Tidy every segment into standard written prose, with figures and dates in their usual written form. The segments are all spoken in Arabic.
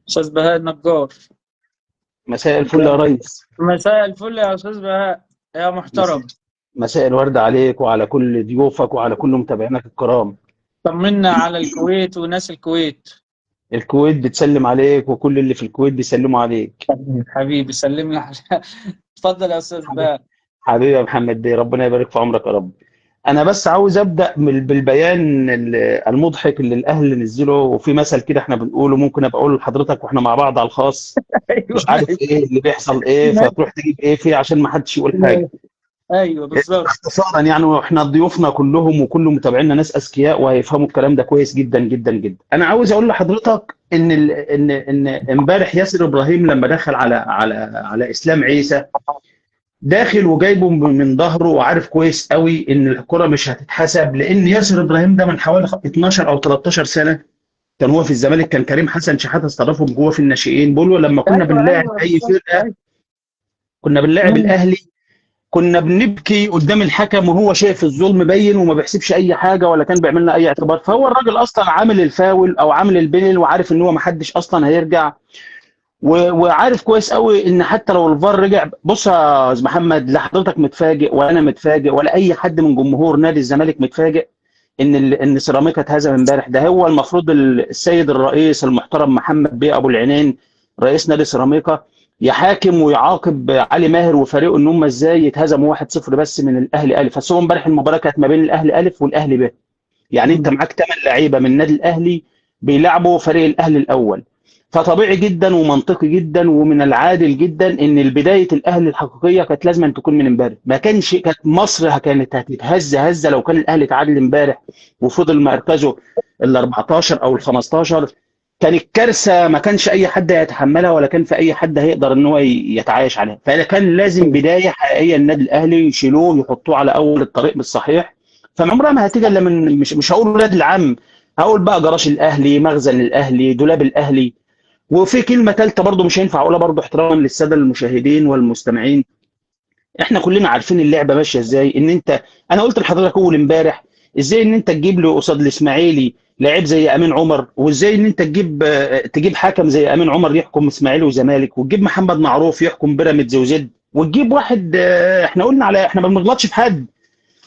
استاذ بهاء النجار. مساء الفل يا ريس. مساء الفل يا استاذ بهاء يا مساء محترم. مساء الورد عليك وعلى كل ضيوفك وعلى كل متابعينك الكرام. طمنا على الكويت وناس الكويت. الكويت بتسلم عليك وكل اللي في الكويت بيسلموا عليك. حبيبي سلم لي اتفضل يا استاذ حبيبي بهاء. حبيبي يا محمد بيه، ربنا يبارك في عمرك يا رب. انا بس عاوز ابدا بالبيان المضحك اللي الاهل نزله، وفي مثل كده احنا بنقوله، ممكن ابقى اقوله لحضرتك واحنا مع بعض على الخاص. ايوه مش عارف ايه اللي بيحصل ايه، فتروح تجيب ايه فيه عشان ما حدش يقول حاجه. ايوه بالظبط. اختصارا يعني، واحنا ضيوفنا كلهم وكل متابعينا ناس اذكياء وهيفهموا الكلام ده كويس جدا جدا جدا. انا عاوز اقول لحضرتك ان امبارح ياسر ابراهيم لما دخل على اسلام عيسى، داخل وجايبه من ظهره وعارف كويس قوي ان الكره مش هتتحسب، لان ياسر ابراهيم ده من حوالي 12 او 13 سنه كان هو في الزمالك، كان كريم حسن شحاته استضافهم جوه في الناشئين، بيقول له لما كنا ايوه بنلاعب ايوه اي بالظبط فرقه، ايوه. كنا بنلاعب مم. الاهلي، كنا بنبكي قدام الحكم وهو شايف الظلم باين وما بيحسبش اي حاجه ولا كان بيعمل لنا اي اعتبار. فهو الراجل اصلا عامل الفاول او عامل البنل وعارف ان هو ما حدش اصلا هيرجع، وعارف كويس قوي ان حتى لو الفار رجع. بص يا استاذ محمد، لا حضرتك متفاجئ ولا انا متفاجئ ولا اي حد من جمهور نادي الزمالك متفاجئ ان سيراميكا اتهزم امبارح. ده هو المفروض السيد الرئيس المحترم محمد بيه ابو العينين، رئيس نادي سيراميكا، يحاكم ويعاقب علي ماهر وفريقه ان هم ازاي يتهزموا 1-0 بس من الاهلي الف. بس هو امبارح المباراه كانت ما بين الاهلي الف والاهلي ب، يعني انت مم. معاك 8 لعيبه من النادي الاهلي بيلعبوا فريق الاهلي الاول. فطبيعي جدا ومنطقي جدا ومن العادل جدا ان بدايه الاهلي الحقيقيه كانت لازم أن تكون من امبارح. ما كانش كانت مصر كانت هتتهز هزه لو كان الاهلي اتعادل امبارح وفضل مركزه ال 14 او ال 15. كانت كارثه ما كانش اي حد هيتحملها ولا كان في اي حد هيقدر ان هو يتعايش عليها. فكان لازم بدايه حقيقيه النادي الاهلي يشيلوه يحطوه على اول الطريق بالصحيح. فعمرها ما هتيجي الا من، مش هقول ولاد العم، هقول بقى جراش الاهلي، مخزن الاهلي، دولاب الاهلي. وفي كلمه ثالثه برضو مش هينفع اقولها برضو احتراما للساده المشاهدين والمستمعين. احنا كلنا عارفين اللعبه ماشيه ازاي. ان انت، انا قلت لحضرتك اول امبارح ازاي ان انت تجيب له قصاد الاسماعيلي لاعب زي امين عمر، وازاي ان انت تجيب حكم زي امين عمر يحكم اسماعيلي وزمالك، وتجيب محمد معروف يحكم بيراميدز وزد، وتجيب واحد احنا قلنا على، احنا ما بنغلطش في حد.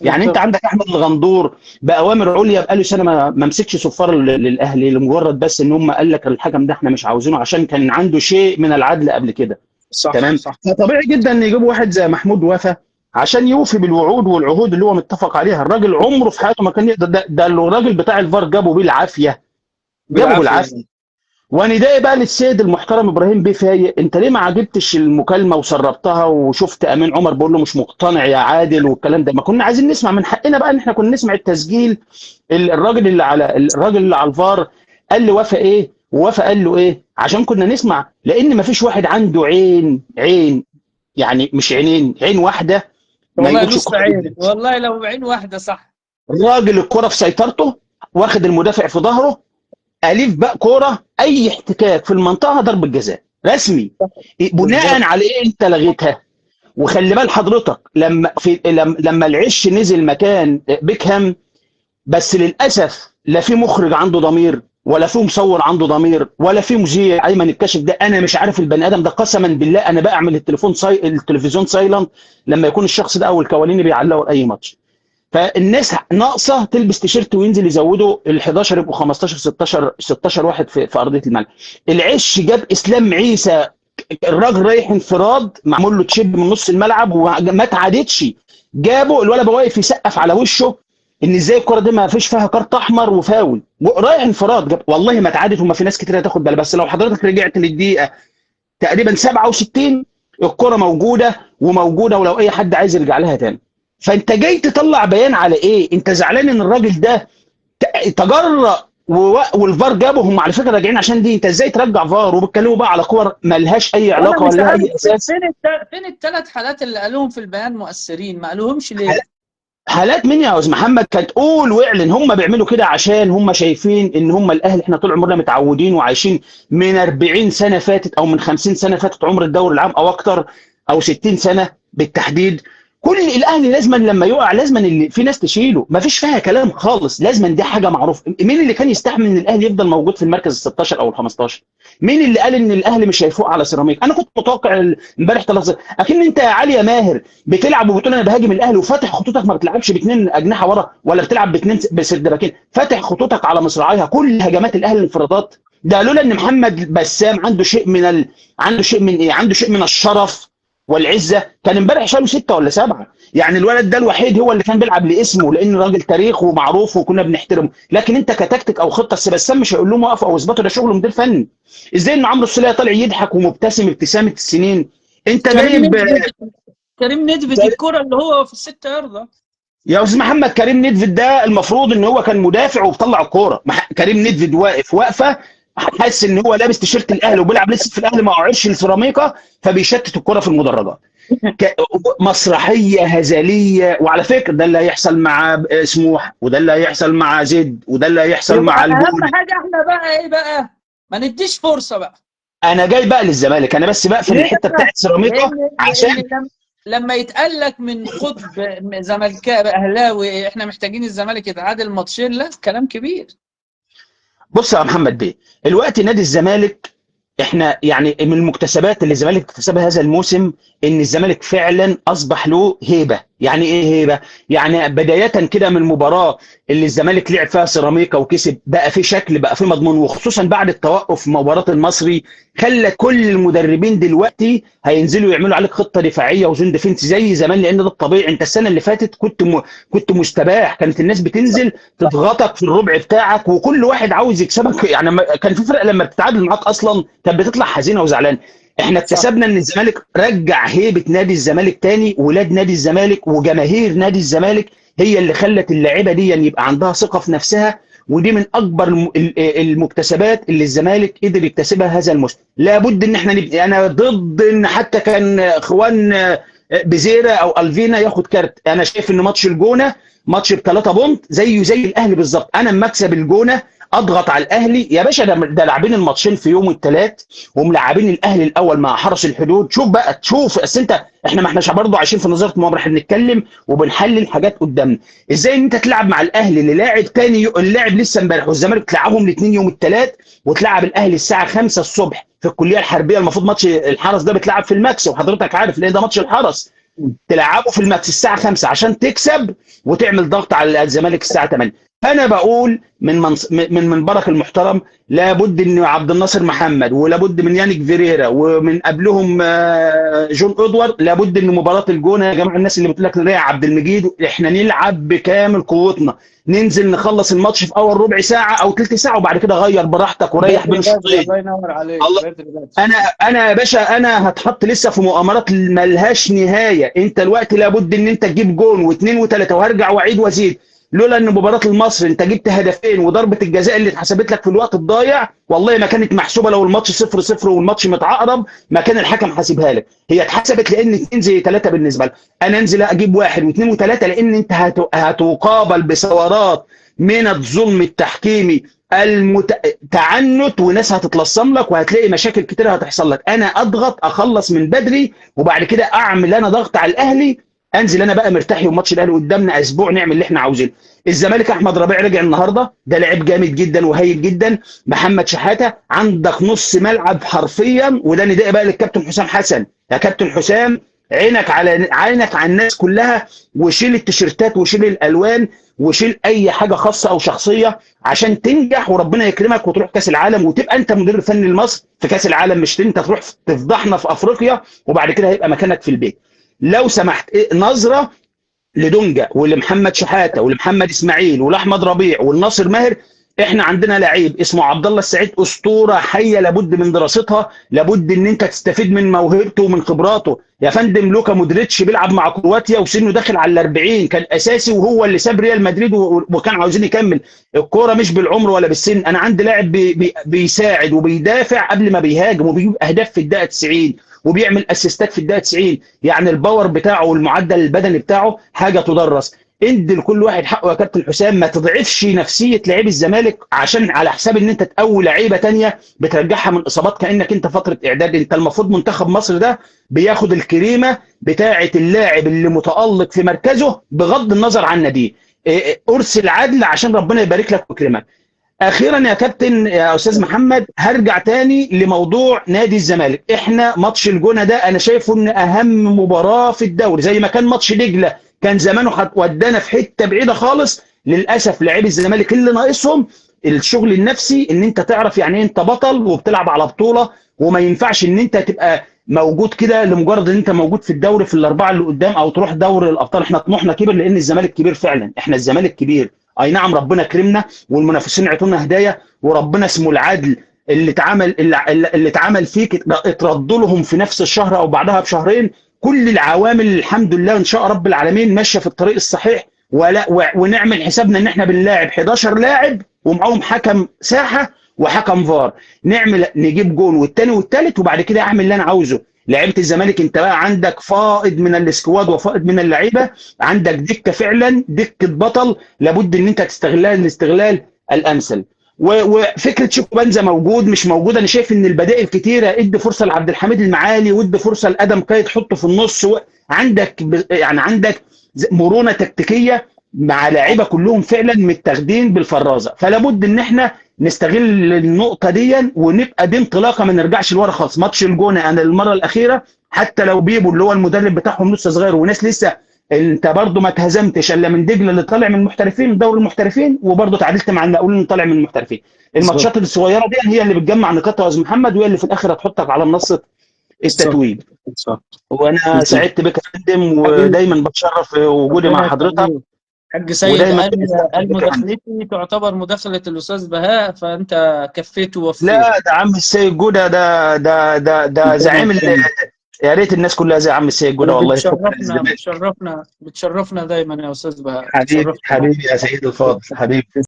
يعني انت بالظبط. عندك احمد الغندور باوامر عليا بقاله سنه ما مسكش صفاره للاهلي، لمجرد بس ان هم قال لك الحكم ده احنا مش عاوزينه عشان كان عنده شيء من العدل قبل كده. صح تمام. صح. فطبيعي جدا ان يجيبوا واحد زي محمود وفا عشان يوفي بالوعود والعهود اللي هو متفق عليها. الراجل عمره في حياته ما كان يقدر، ده الراجل بتاع الفار جابه بالعافيه، جابه بالعافيه. بالعافيه. وندائي بقى للسيد المحترم ابراهيم بيه فايق، انت ليه ما عجبتش المكالمه وسربتها وشفت امين عمر بيقول له مش مقتنع يا عادل والكلام ده؟ ما كنا عايزين نسمع من حقنا بقى ان احنا كنا نسمع التسجيل. الراجل اللي على الفار قال لي وافق ايه ووافق قال له ايه عشان كنا نسمع، لان ما فيش واحد عنده عين، يعني مش عينين، عين واحده ما والله يقولش نص الكره عين، بالجاز. والله لو بعين واحده صح. الراجل الكره في سيطرته، واخد المدافع في ظهره، اليف بقى كوره، اي احتكاك في المنطقه ضربه جزاء رسمي. بناء بالظبط. على ايه انت لغيتها؟ وخلي بال حضرتك لما العش نزل مكان بيكهام، بس للاسف لا في مخرج عنده ضمير ولا في مصور عنده ضمير ولا في مذيع ايمن الكاشف ده. انا مش عارف البني ادم ده قسما بالله. انا بعمل التلفزيون سايلنت لما يكون الشخص ده او الكواليني بيعلقوا اي ماتش. فالناس ناقصه تلبس تيشيرت وينزل يزودوا ال 11 يبقوا 15 16 واحد في ارضيه الملعب. العش جاب اسلام عيسى، الراجل رايح انفراد معمول له تشيب من نص الملعب وما اتعادتش، جابه الولد بقى واقف يسقف على وشه ان ازاي الكره دي ما فيش فيها كارت احمر وفاول، رايح انفراد جاب. والله ما اتعادت وما في ناس كتير هتاخد بالها. بس لو حضرتك رجعت للدقيقه تقريبا 67 الكره موجوده وموجوده، ولو اي حد عايز يرجع لها تاني. فانت جاي تطلع بيان على ايه؟ انت زعلان ان الراجل ده تجرأ والفار جابه؟ هم على فكره راجعين عشان دي. انت ازاي ترجع فار وبتكلموا بقى على كور مالهاش اي وانا علاقه مش ولا لها عارف اي اساس؟ فين الثلاث حالات اللي قالوهم في البيان مؤثرين، ما قالوهمش ليه؟ حالات مين يا استاذ محمد؟ كانت قول واعلن. هم بيعملوا كده عشان هم شايفين ان هم الاهلي، احنا طول عمرنا متعودين وعايشين من 40 سنه فاتت او من 50 سنه فاتت عمر الدوري العام او اكتر او 60 سنه بالتحديد. كل الاهلي لازما لما يقع لازما اللي في ناس تشيله، ما فيش فيها كلام خالص، لازما دي حاجه معروفه. مين اللي كان يستحمل ان الاهلي يفضل موجود في المركز ال 16 او ال 15؟ مين اللي قال ان الاهلي مش هيفوق على سيراميكا؟ انا كنت متوقع امبارح 3، اكن انت يا علي يا ماهر بتلعب وبتقول انا بهاجم الاهلي وفاتح خطوطك، ما بتلعبش باثنين اجنحه ورا ولا بتلعب باثنين بسردباكين، فاتح خطوطك على مصراعيها، كل هجمات الاهلي الانفرادات. ده لولا ان محمد بسام عنده شيء من عنده شيء من ايه؟ عنده شيء من الشرف والعزه، كان امبارح شالوا 6 ولا 7. يعني الولد ده الوحيد هو اللي كان بيلعب لاسمه، لان راجل تاريخ ومعروف وكنا بنحترمه، لكن انت كتكتيك او خطه بسام مش هيقول لهم وقفوا او اثبتوا، ده شغل مدير فني. ازاي ان عمرو السوليه طالع يضحك ومبتسم ابتسامه السنين؟ انت جايب كريم ندفد الكره اللي هو في ال6 يارده. يا استاذ محمد، كريم ندفد ده المفروض ان هو كان مدافع وبطلع الكوره، كريم ندفد واقف وقفه حاسس ان هو لابس تيشيرت الاهلي وبيلعب لسه في الاهلي، ما وعرش السيراميكا، فبيشتت الكوره في المدرجات. مسرحيه هزليه. وعلى فكره ده اللي هيحصل مع سموح، وده اللي هيحصل مع زد، وده اللي هيحصل مع اهم حاجه احنا بقى ايه بقى؟ ما نديش فرصه بقى. انا جاي بقى للزمالك، انا بس بقفل الحته بتاعت سيراميكا عشان لما يتقال لك من قطب زملكاوي اهلاوي احنا محتاجين الزمالك يتعادل ماتشين، لا كلام كبير. بص يا محمد بيه، الوقت نادي الزمالك احنا يعني من المكتسبات اللي الزمالك اكتسبها هذا الموسم ان الزمالك فعلا اصبح له هيبه. يعني ايه هيبه؟ يعني بدايه كده من المباراه اللي الزمالك لعب فيها سيراميكا وكسب، بقى في شكل، بقى في مضمون، وخصوصا بعد التوقف في مباراه المصري خلى كل المدربين دلوقتي هينزلوا يعملوا عليك خطه دفاعيه وزون ديفنس زي زمان، لان ده الطبيعي. انت السنه اللي فاتت كنت مستباح، كانت الناس بتنزل تضغطك في الربع بتاعك وكل واحد عاوز يكسبك. يعني كان في فرق لما بتتعادل معاك اصلا كانت بتطلع حزينه وزعلانه. احنا اكتسبنا ان الزمالك رجع هيبه نادي الزمالك تاني، ولاد نادي الزمالك وجماهير نادي الزمالك هي اللي خلت اللاعيبه دي يبقى عندها ثقه في نفسها، ودي من اكبر المكتسبات اللي الزمالك قدر يكتسبها هذا الموسم. لابد ان احنا نبقى، انا ضد ان حتى كان اخوان بزيرة او الفينا ياخد كارت. انا شايف ان ماتش الجونه ماتش ب3 بونت زيه زي الاهلي بالظبط. انا مكسب الجونه اضغط على الاهلي يا باشا، ده لاعبين الماتشين في يوم الثلاث وملاعبين الاهلي الاول مع حرس الحدود. شوف بقى، تشوف اصل انت احنا ما احناش برضه عايشين في نظاره مؤامره، احنا بنتكلم وبنحلل حاجات قدامنا. ازاي ان انت تلعب مع الاهلي اللي لاعب تاني اللاعب لسه امبارح، والزمالك تلعبهم الاثنين يوم الثلاث، وتلعب الاهلي الساعه 5 الصبح في الكليه الحربيه. المفروض ماتش الحرس ده بيتلعب في الماكس وحضرتك عارف ليه ده ماتش الحرس، تلعبه في الماكس الساعه 5 عشان تكسب وتعمل ضغط على الزمالك الساعه 8. انا بقول من منبرك المحترم لابد ان عبد الناصر محمد، ولابد من يانيك فيريرا، ومن قبلهم جون ادوارد، لابد ان مباراه الجونه يا جماعه الناس اللي بتقول لك نريح عبد المجيد، احنا نلعب بكامل قوتنا، ننزل نخلص الماتش في اول ربع ساعه او ثلث ساعه وبعد كده غير براحتك وريح بين الشوطين. الله ينور عليك. انا يا باشا انا هتحط لسه في مؤامرات ملهاش نهايه. انت الوقت لابد ان انت تجيب جون واثنين وثلاثه، وهرجع واعيد وازيد. لولا ان مباراه المصري انت جبت هدفين وضربه الجزاء اللي اتحسبت لك في الوقت الضايع والله ما كانت محسوبه. لو الماتش 0-0 والماتش متعقرب ما كان الحكم حاسبها لك، هي اتحسبت لان 2 زي 3 بالنسبه لك. انا انزل اجيب 1 و2 و3 لان انت هتقابل بثورات من الظلم التحكيمي التعنت، وناس هتتلصم لك وهتلاقي مشاكل كتير هتحصل لك. انا اضغط اخلص من بدري وبعد كده اعمل انا ضغط على الاهلي، انزل انا بقى مرتاح. وماتش الاهلي قدامنا اسبوع نعمل اللي احنا عاوزينه. الزمالك احمد ربيع رجع النهارده، ده لعب جامد جدا وهايل جدا. محمد شحاته عندك نص ملعب حرفيا، وده نداء بقى للكابتن حسام حسن. يا كابتن حسام عينك على الناس كلها، وشيل التيشيرتات وشيل الالوان وشيل اي حاجه خاصه او شخصيه عشان تنجح وربنا يكرمك وتروح كاس العالم وتبقى انت مدير فني لمصر في كاس العالم، مش انت تروح تفضحنا في افريقيا وبعد كده هيبقى مكانك في البيت. لو سمحت نظره لدونجا ولمحمد شحاته ولمحمد اسماعيل ولاحمد ربيع والناصر ماهر. احنا عندنا لعيب اسمه عبد الله السعيد، اسطوره حيه لابد من دراستها، لابد ان انت تستفيد من موهبته ومن خبراته. يا فندم لوكا مودريتش بيلعب مع كرواتيا وسنه داخل على ال40، كان اساسي وهو اللي ساب ريال مدريد وكان عاوزين يكمل. الكوره مش بالعمر ولا بالسن، انا عندي لاعب بيساعد وبيدافع قبل ما بيهاجم وبيجيب اهداف في الدقيقه 90 وبيعمل اسيستات في الدقيقه 90. يعني الباور بتاعه والمعدل البدني بتاعه حاجه تدرس. ادي لكل واحد حقه يا كابتن حسام، ما تضعفش نفسيه لعيب الزمالك عشان على حساب ان انت تقوي لعيبه تانية بترجعها من اصابات، كانك انت فتره اعداد. انت المفروض منتخب مصر ده بياخد الكريمه بتاعه اللاعب اللي متالق في مركزه بغض النظر عن ناديه. ارسل عدل عشان ربنا يبارك لك ويكرمك. اخيرا يا كابتن يا استاذ محمد، هرجع تاني لموضوع نادي الزمالك. احنا ماتش الجونه ده انا شايفه ان اهم مباراه في الدوري، زي ما كان ماتش دجله كان زمانه ودانا في حته بعيده خالص. للاسف لاعبي الزمالك اللي ناقصهم الشغل النفسي، ان انت تعرف يعني انت بطل وبتلعب على بطوله، وما ينفعش ان انت تبقى موجود كده لمجرد ان انت موجود في الدوري في الاربعه اللي قدام او تروح دوري الابطال. احنا طموحنا كبير لان الزمالك كبير فعلا، احنا الزمالك كبير. اي نعم ربنا كرمنا والمنافسين عطونا هدايا، وربنا اسمه العدل اللي اتعمل فيك اترد لهم في نفس الشهر او بعدها بشهرين. كل العوامل الحمد لله ان شاء رب العالمين ماشيه في الطريق الصحيح. ونعمل حسابنا ان احنا بنلاعب 11 لاعب ومعاهم حكم ساحه وحكم فار، نجيب جول والثاني والثالث، وبعد كده اعمل اللي انا عاوزه. لعيبه الزمالك انت بقى عندك فائض من الاسكواد وفائض من اللعيبه، عندك دكه فعلا دكه بطل، لابد ان انت تستغلها الاستغلال الامثل. وفكره شيكو بنزا موجود مش موجود، انا شايف ان البدائل كتيره. ادي فرصه لعبد الحميد المعالي، وادي فرصه لادم كاي تحطه في النص. عندك يعني عندك مرونه تكتيكيه مع لاعيبه كلهم فعلا متاخدين بالفرازه. فلا بد ان احنا نستغل النقطه دي ونبقى دي انطلاقه، ما نرجعش لورا خالص. ماتش الجونه انا المره الاخيره حتى لو بيبو اللي هو المدرب بتاعهم لسه صغير وناس لسه، انت برضو ما اتهزمتش الا من دجله اللي طالع من المحترفين من دوري المحترفين، وبرضو تعادلت مع المقاولين اللي طالع من المحترفين. الماتشات الصغيره دي هي اللي بتجمع نقاط يا استاذ محمد، وهي اللي في الاخر هتحطك على منصه التتويج. وانا سعدت بك يا فندم، ودايما بتشرف وجودي مع حضرتك. حاج سيد قال مداخلتي تعتبر مداخله الاستاذ بهاء، فانت كفيت ووفيت. لا ده عم السيد جوده، ده زعيم يا ريت الناس كلها زي عم السيد جوده والله. بتشرفنا دايما يا استاذ بهاء. حبيبي يا سيد الفاضل حبيبي.